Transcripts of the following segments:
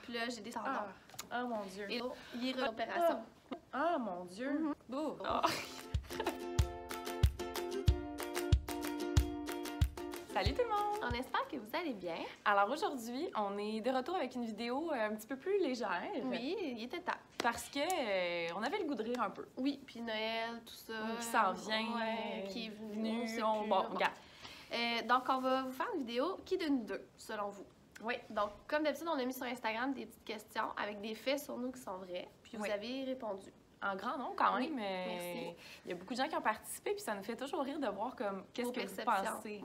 Puis là, j'ai des tendons. Oh mon Dieu. Et là, il est l'opération. Oh mon Dieu. Oh. Salut tout le monde! On espère que vous allez bien. Alors aujourd'hui, on est de retour avec une vidéo un petit peu plus légère. Oui, il était temps. Parce que on avait le goût de rire un peu. Oui, puis Noël, tout ça. Qui s'en vient. Qui est venu. Bon, regarde. Donc, on va vous faire une vidéo qui de nous deux, selon vous. Oui. Donc, comme d'habitude, on a mis sur Instagram des petites questions avec des faits sur nous qui sont vrais. Puis vous avez répondu. En grand nombre quand même. Merci. Il y a beaucoup de gens qui ont participé, puis ça nous fait toujours rire de voir comme qu'est-ce que vous pensez.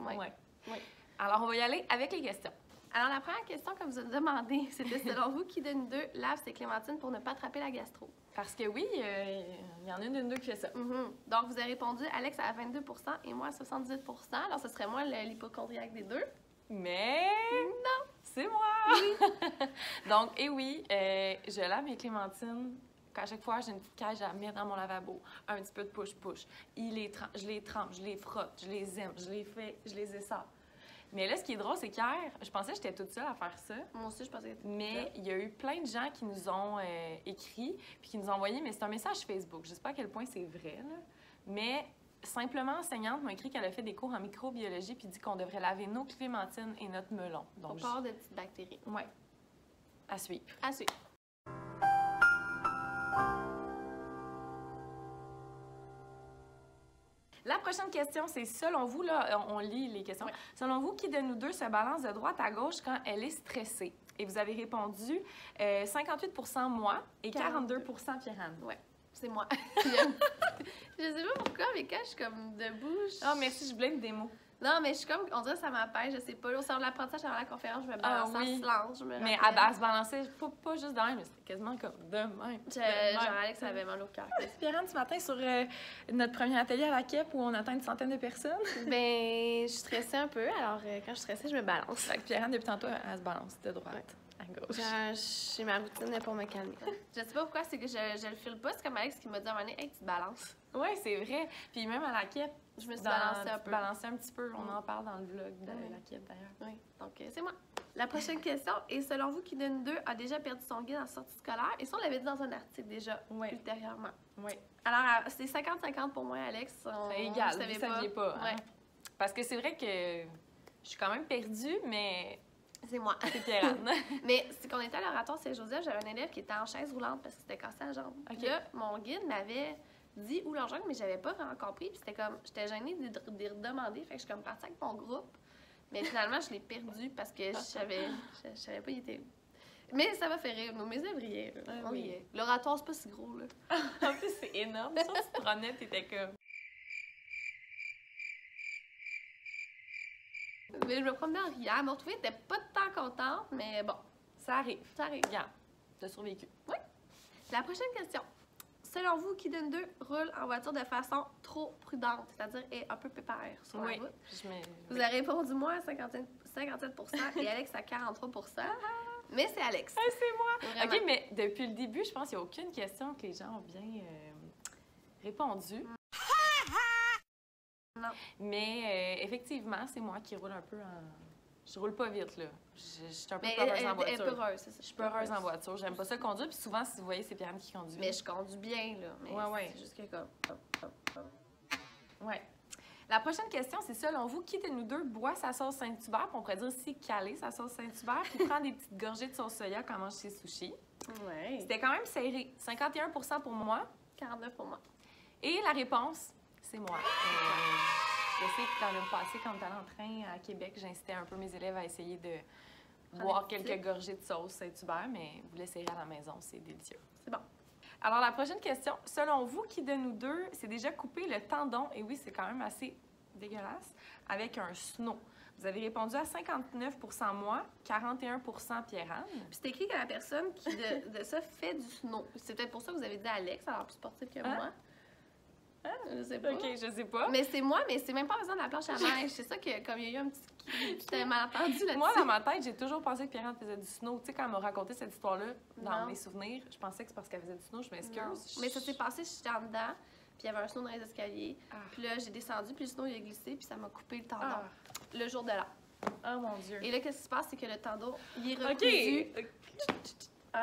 Oui. Alors, on va y aller avec les questions. Alors, la première question que vous avez demandé, c'était selon vous, qui de nous deux lave ses clémentines pour ne pas attraper la gastro? Parce que oui, il y en a une de nous deux qui fait ça. Donc, vous avez répondu Alex à 22 et moi à 78 Alors, ce serait moi l'hypochondriaque des deux. Mais non, c'est moi! Donc, oui, je lave mes clémentines. À chaque fois, j'ai une petite cage à mettre dans mon lavabo, un petit peu de push-push. Je les trempe, je les frotte, je les aime, je les essore. Mais là, ce qui est drôle, c'est qu'hier, je pensais que j'étais toute seule à faire ça. Moi aussi, je pensais que Mais il y a eu plein de gens qui nous ont écrit puis qui nous ont envoyé, mais c'est un message Facebook. Je sais pas à quel point c'est vrai, là. Mais simplement, enseignante m'a écrit qu'elle a fait des cours en microbiologie puis dit qu'on devrait laver nos clémentines et notre melon. Donc, pour pas de petites bactéries. Oui. À suivre. À suivre. La prochaine question, c'est selon vous, là, on lit les questions. Oui. Selon vous, qui de nous deux se balance de droite à gauche quand elle est stressée? Et vous avez répondu 58 moi et 42 Pierre-Anne. Oui, c'est moi. Je sais pas pourquoi, mais quand je suis comme debout... Ah, merci, je blâme des mots. Non, mais je suis comme, on dirait que ça m'appelle, je sais pas. Au salon de l'apprentissage, avant la conférence, je me balance en silence, je me rappelle. Mais à se balancer, pas juste de même, mais c'était quasiment comme de même. Genre, Alex avait mal au cœur. Pierre-Anne, ce matin, sur notre premier atelier à la KEP où on atteint une centaine de personnes. Ben, je stressais un peu, alors quand je stressais, je me balance. Fait que Pierre-Anne, depuis tantôt, elle se balance de droite à gauche. J'ai ma routine pour me calmer. Je sais pas pourquoi, c'est que je le file pas. C'est comme Alex qui m'a dit à un moment donné, hey, tu te balances. Oui, c'est vrai. Puis même à la KEP, je me suis balancée un peu. Balancée un petit peu. On en parle dans le vlog de la KEP d'ailleurs. Oui, donc c'est moi. La prochaine question est selon vous, qui de nous deux a déjà perdu son guide en sortie scolaire? Et ça, on l'avait dit dans un article déjà, ultérieurement. Oui. Alors, c'est 50-50 pour moi, Alex. C'est égal, vous ne saviez pas. Hein? Parce que c'est vrai que je suis quand même perdue, mais... C'est moi. C'est Pierre-Anne. Mais c'est qu'on était à l'oratoire Saint-Joseph, j'avais un élève qui était en chaise roulante parce qu'il s'était cassé la jambe. Okay. Là, mon guide m'avait dit où leur jambe, mais j'avais pas vraiment compris. Puis c'était comme, j'étais gênée de redemander. Fait que je suis comme partie avec mon groupe. Mais finalement, je l'ai perdu parce que je savais pas il était où. Mais ça m'a fait rire. Mes élèves riaient. On riait. L'oratoire, c'est pas si gros, là. En plus, c'est énorme. Ça, tu te promenais, t'étais comme... Mais je me promenais en riant. Elle m'a retrouvée, elle était pas tant contente, mais bon. Ça arrive. Ça arrive. Regarde, t'as survécu. Oui. La prochaine question. Selon vous, qui de nous deux roule en voiture de façon trop prudente, c'est-à-dire est un peu pépère sur la route? Vous avez répondu moi à 57 et Alex à 43 mais c'est Alex. Ah, c'est moi! Vraiment. OK, mais depuis le début, je pense qu'il n'y a aucune question que les gens ont bien répondu. Non. Mais effectivement, c'est moi qui roule un peu en... Je roule pas vite, là. Je suis un peu peureuse en voiture. Peureuse, c'est ça. Je suis peureuse en voiture. J'aime pas ça conduire. Puis souvent, si vous voyez, c'est Pierre-Anne qui conduit. Mais je conduis bien, là. Mais c'est juste que comme... Ouais. La prochaine question, c'est selon vous, qui de nous deux boit sa sauce Saint-Hubert? On pourrait dire aussi caler sa sauce Saint-Hubert, puis prend des petites gorgées de sauce soya quand on mange chez Sushi. Ouais. C'était quand même serré. 51 pour moi. 49 pour moi. Et la réponse, c'est moi. Je sais que dans le passé, quand on allait en train à Québec, j'incitais un peu mes élèves à essayer de boire quelques gorgées de sauce Saint-Hubert, mais vous l'essayerez à la maison, c'est délicieux. C'est bon. Alors, la prochaine question. Selon vous, qui de nous deux s'est déjà coupé le tendon, et oui, c'est quand même assez dégueulasse, avec un snow? Vous avez répondu à 59 moi, 41 Pierre-Anne. Puis c'est écrit que la personne qui de ça fait du snow. C'est peut-être pour ça que vous avez dit Alex, alors plus sportif que moi. Hein? Je sais pas. OK, je sais pas. Mais c'est moi, mais c'est même pas besoin de la planche à neige. C'est ça que, comme il y a eu un petit malentendu là-dessus. Moi, dans ma tête, j'ai toujours pensé que Pierre-Anne faisait du snow. Tu sais, quand elle m'a raconté cette histoire-là, dans mes souvenirs, je pensais que c'est parce qu'elle faisait du snow. Je m'excuse. Mais ça s'est passé, j'étais en dedans, puis il y avait un snow dans les escaliers. Puis là, j'ai descendu, puis le snow, il a glissé, puis ça m'a coupé le tendon. Le jour de l'an. Oh mon Dieu. Et là, qu'est-ce qui se passe, c'est que le tendon, il est recousu.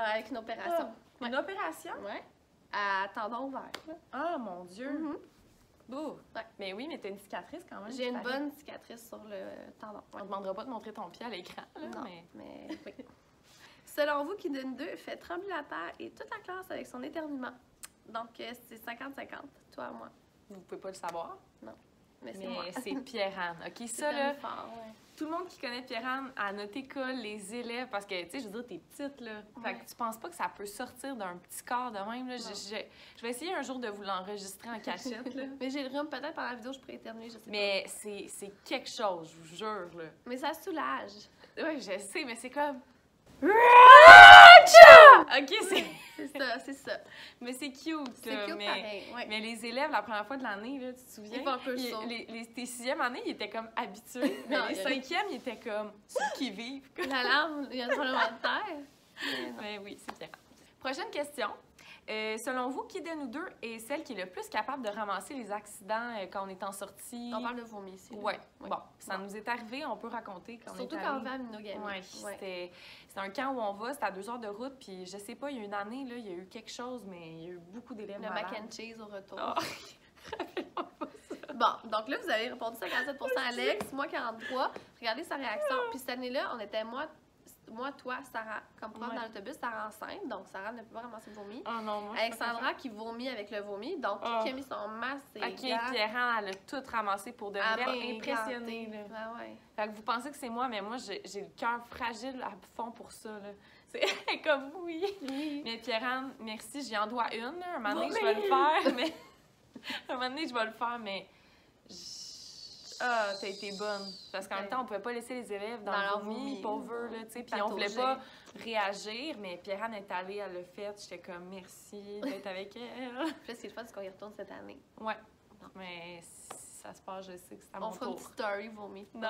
avec une opération. Une opération? Ouais. À tendon ouvert. Là. Ah, mon Dieu! Mhm. Bouh! Ouais. Mais oui, mais t'as une cicatrice quand même. J'ai une bonne cicatrice sur le tendon. On ne demandera pas de montrer ton pied à l'écran, là, Non, mais... mais oui. Selon vous, qui d'une deux fait trembler la terre et toute la classe avec son éternuement? Donc, c'est 50-50, toi et moi. Vous pouvez pas le savoir. Mais c'est moi. Mais c'est Pierre-Anne. OK, C'est ça, là, fort, ouais. tout le monde qui connaît Pierre-Anne, à notre école, les élèves, parce que, tu sais, je veux dire, t'es petite, là. Fait Ouais. que tu penses pas que ça peut sortir d'un petit corps de même, là. Non. Je vais essayer un jour de vous l'enregistrer en cachette, là. Mais j'ai le rhume, peut-être par la vidéo, je pourrais éternuer, je sais Mais c'est quelque chose, je vous jure, là. pas. Mais ça soulage. Oui, je sais, mais c'est comme... OK, C'est ça. mais c'est cute, C'est là, cute mais... pareil, ouais. Mais les élèves, la première fois de l'année, là, tu te souviens? Ils font un peu le saut. Tes sixièmes années, ils étaient comme habitués. Mais Non, les cinquièmes, ils étaient comme ceux qui vivent. La larme, il y a un tremblement de terre. Mais non. Mais oui, c'est bien. Prochaine question. Selon vous, qui de nous deux est celle qui est le plus capable de ramasser les accidents quand on est en sortie? On parle de vomi ici. là. Ouais. Ouais. Bon, ça nous est arrivé, on peut raconter quand Surtout on est quand on allé. va à Minogami. Ouais, c'était un camp où on va, c'était à 2 heures de route, puis je sais pas, il y a une année, là, il y a eu quelque chose, mais il y a eu beaucoup d'élèves Le malades. mac and cheese au retour. Ah. Bon, donc là, vous avez répondu 57 Alex, moi 43. Regardez sa réaction. Puis cette année-là, on était moi, toi, Sarah, comme prof Ouais. dans l'autobus, Sarah enceinte, donc Sarah ne peut pas ramasser le vomi. Oh non, moi, je suis pas Alexandra qui vomit avec le vomi, donc Oh. qui a mis son masque et OK, gants. Pierre-Anne, elle a tout ramassé pour de à vrai. main Impressionnée, gantée. là. Ah ouais. Fait que vous pensez que c'est moi, mais moi, j'ai le cœur fragile à fond pour ça, là. C'est comme oui. Oui. Mais Pierre-Anne, merci, j'y en dois une, là. Un moment donné, Bon, je vais le faire, mais... un moment donné, je vais le faire, mais... Ah, t'as été bonne. Parce qu'en même temps, on pouvait pas laisser les élèves dans, Dans le leur vomi, vomi, pauvres, là, tu sais. Puis on voulait Patauger. pas réagir, mais Pierre-Anne est allée, elle l'a fait. J'étais comme, merci d'être avec elle. Puis là, c'est le fun, c'est qu'on y retourne cette année. Ouais. Mais si ça se passe, je sais que c'est à On mon fera une tour. petite story vomi. Non.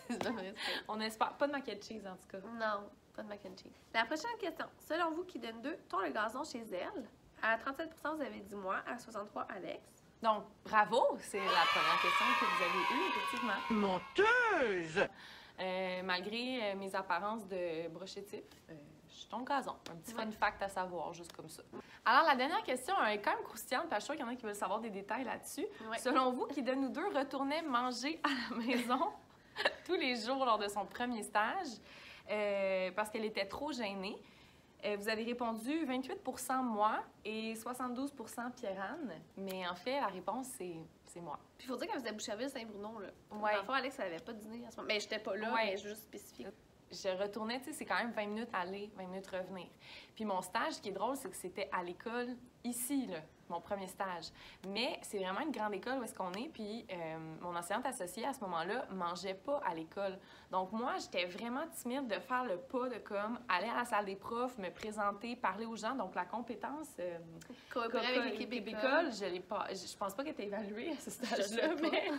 C'est pas vrai, c'est- On espère pas de mac and cheese, en tout cas. Non, pas de mac and cheese. La prochaine question. Selon vous, qui donne 2 tourne le gazon chez elle? À 37 vous avez dit moi, à 63 Alex. Donc, bravo! C'est la première question que vous avez eue, effectivement. Menteuse! Malgré mes apparences de brochetif, je suis ton gazon. Un petit fun fact à savoir, juste comme ça. Alors, la dernière question est quand même croustillante, parce que je suis sûre qu'il y en a qui veulent savoir des détails là-dessus. Ouais. Selon vous, qui de nous deux retournait manger à la maison tous les jours lors de son premier stage parce qu'elle était trop gênée? Vous avez répondu 28 moi et 72 Pierre-Anne. Mais en fait, la réponse, c'est moi. Puis il faut dire qu'elle faisait Boucherville Saint-Bruno, là. Ouais. Parfois, Alex, elle n'avait pas de dîner à ce moment. Mais j'étais pas là, Ouais. mais juste spécifique. Je retournais, tu sais, c'est quand même 20 minutes aller, 20 minutes revenir. Puis mon stage, ce qui est drôle, c'est que c'était à l'école, ici, là, mon premier stage. Mais c'est vraiment une grande école où est-ce qu'on est, puis mon enseignante associée, à ce moment-là, mangeait pas à l'école. Donc moi, j'étais vraiment timide de faire le pas de, comme, aller à la salle des profs, me présenter, parler aux gens. Donc la compétence... Coopérer avec l'équipe école. je l'ai pas, je pense pas qu'elle était évaluée à ce stage-là, sais pas. mais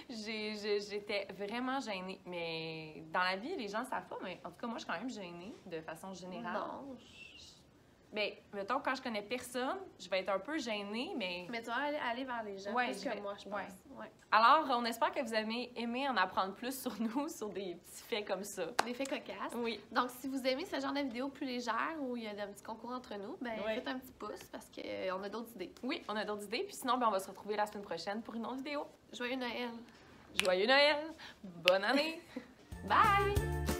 j'étais vraiment gênée. Mais dans la vie, les gens savent pas, mais en tout cas, moi, je suis quand même gênée de façon générale. Non. Mais mettons, quand je connais personne, je vais être un peu gênée, mais... Mais tu vas aller vers les gens, Ouais, plus je que vais- moi, je pense. ouais. Ouais. Alors, on espère que vous avez aimé en apprendre plus sur nous, sur des petits faits comme ça. Des faits cocasses. Oui. Donc, si vous aimez ce genre de vidéo plus légère où il y a un petit concours entre nous, ben Ouais. faites un petit pouce parce qu'on a d'autres idées. Oui, on a d'autres idées. Puis sinon, ben, on va se retrouver la semaine prochaine pour une autre vidéo. Joyeux Noël! Joyeux Noël! Bonne année! Bye!